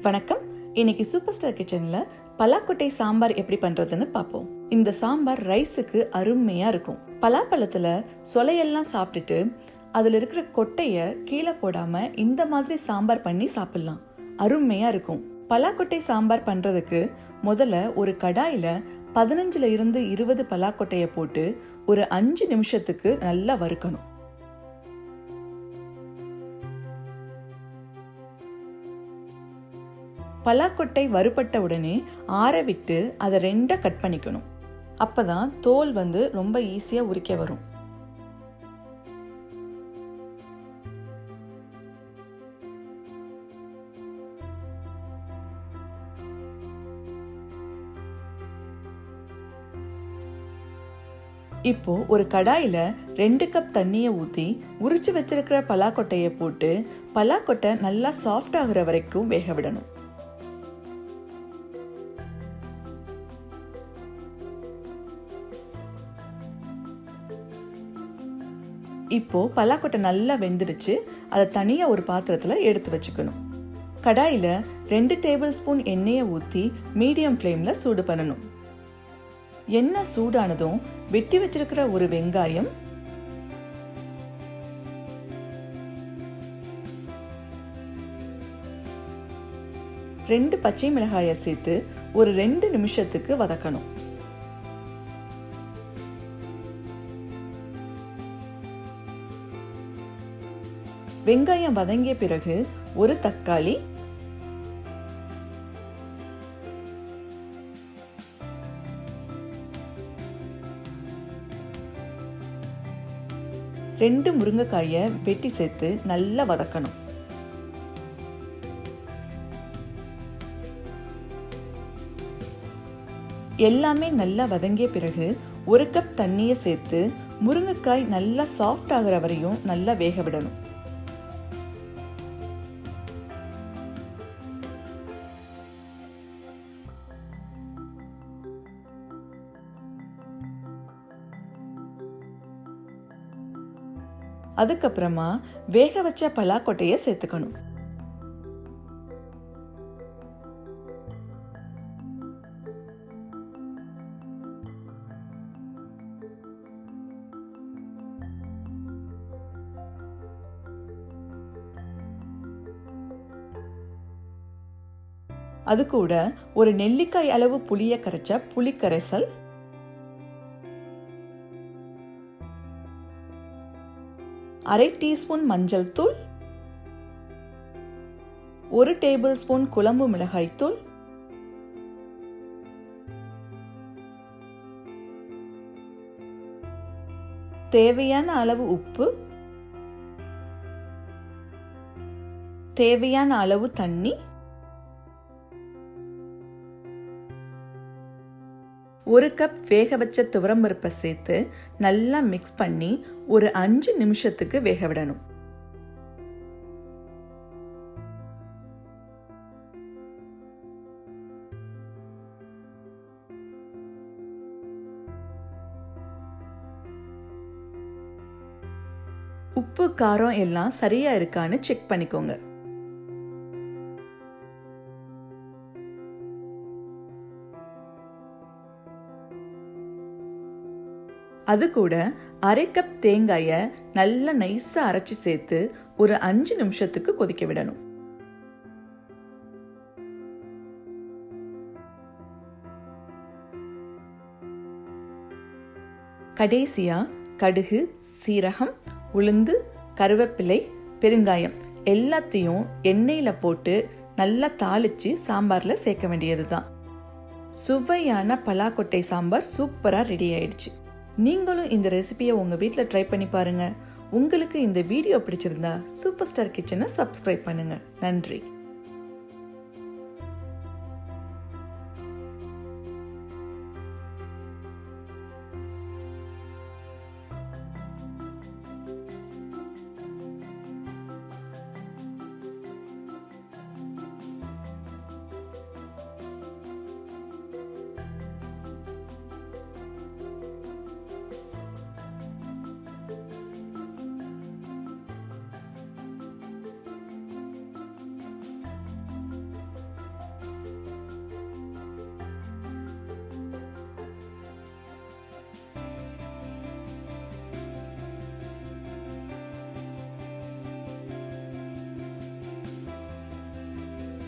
வணக்கம். இன்னைக்கு super star கிச்சன்ல பலாக்கொட்டை சாம்பார் எப்படி பண்றதுன்னு பார்ப்போம். இந்த சாம்பார் ரைஸுக்கு அருமையா இருக்கும். பலாப்பழத்துல சொலையெல்லாம் சாப்பிட்டுட்டு அதுல இருக்கிற கொட்டைய கீழே போடாம இந்த மாதிரி சாம்பார் பண்ணி சாப்பிடலாம். அருமையா இருக்கும். பலாக்கொட்டை சாம்பார் பண்றதுக்கு முதல்ல ஒரு கடாயில 15 இருந்து 20 பலாக்கொட்டைய போட்டு ஒரு 5 நிமிஷத்துக்கு நல்லா வறுக்கணும். பலாக்கொட்டை வறுபட்ட உடனே ஆற விட்டு அதை 2 கட் பண்ணிக்கணும். அப்பதான் தோல் ரொம்ப ஈஸியா உரிக்க வரும். இப்போ ஒரு கடாயில 2 கப் தண்ணியை ஊத்தி உரிச்சு வச்சிருக்கிற பலாக்கொட்டையை போட்டு பலாக்கொட்டை நல்லா சாஃப்ட் ஆகுற வரைக்கும் வேக விடணும். இப்போ பலாக்கொட்டை நல்லா வெந்துடுச்சு. அதை தனியா ஒரு பாத்திரத்துல எடுத்து வச்சுக்கணும். கடாயில 2 டேபிள் ஸ்பூன் எண்ணெயை ஊத்தி மீடியம் ஃப்ளேம்ல சூடு பண்ணணும். எண்ணெய் சூடானதும் வெட்டி வச்சிருக்கிற ஒரு வெங்காயம், ரெண்டு பச்சை மிளகாயை சேர்த்து ஒரு 2 நிமிஷத்துக்கு வதக்கணும். வெங்காயம் வதங்கிய பிறகு ஒரு தக்காளி, ரெண்டு முருங்கைக்காயை வெட்டி சேர்த்து நல்லா வதக்கணும். எல்லாமே நல்லா வதங்கிய பிறகு ஒரு கப் தண்ணியை சேர்த்து முருங்கைக்காய் நல்லா சாஃப்ட் ஆகிற வரையும் நல்லா வேக விடணும். அதுக்கப்புறமா வேக வச்ச பலாக்கொட்டைய சேர்த்துக்கணும். அது கூட ஒரு நெல்லிக்காய் அளவு புளிய கரைச்ச புளிக்கரைசல், அரை டீஸ்பூன் மஞ்சள் தூள், 1 டேபிள் ஸ்பூன் குழம்பு மிளகாய் தூள், தேவையான அளவு உப்பு, தேவையான அளவு தண்ணி, 1 கப் வேக வச்ச துவரம்பருப்பை சேர்த்து நல்லா மிக்ஸ் பண்ணி ஒரு 5 நிமிஷத்துக்கு வேக விடணும். உப்பு காரம் எல்லாம் சரியா இருக்கான்னு செக் பண்ணிக்கோங்க. அது கூட அரை கப் தேங்காயை நல்லா நைஸா அரைச்சி சேர்த்து ஒரு 5 நிமிஷத்துக்கு கொதிக்க விடணும். கடைசியா கடுகு, சீரகம், உளுந்து, கருவேப்பிலை, பெருங்காயம் எல்லாத்தையும் எண்ணெயில போட்டு நல்லா தாளிச்சு சாம்பார்ல சேர்க்க வேண்டியதுதான். சுவையான பலாக்கொட்டை சாம்பார் சூப்பரா ரெடி ஆயிடுச்சு. நீங்களும் இந்த ரெசிபியை உங்க வீட்டில் ட்ரை பண்ணி பாருங்க. உங்களுக்கு இந்த வீடியோ பிடிச்சிருந்தா சூப்பர் ஸ்டார் கிச்சனை சப்ஸ்கிரைப் பண்ணுங்க. நன்றி.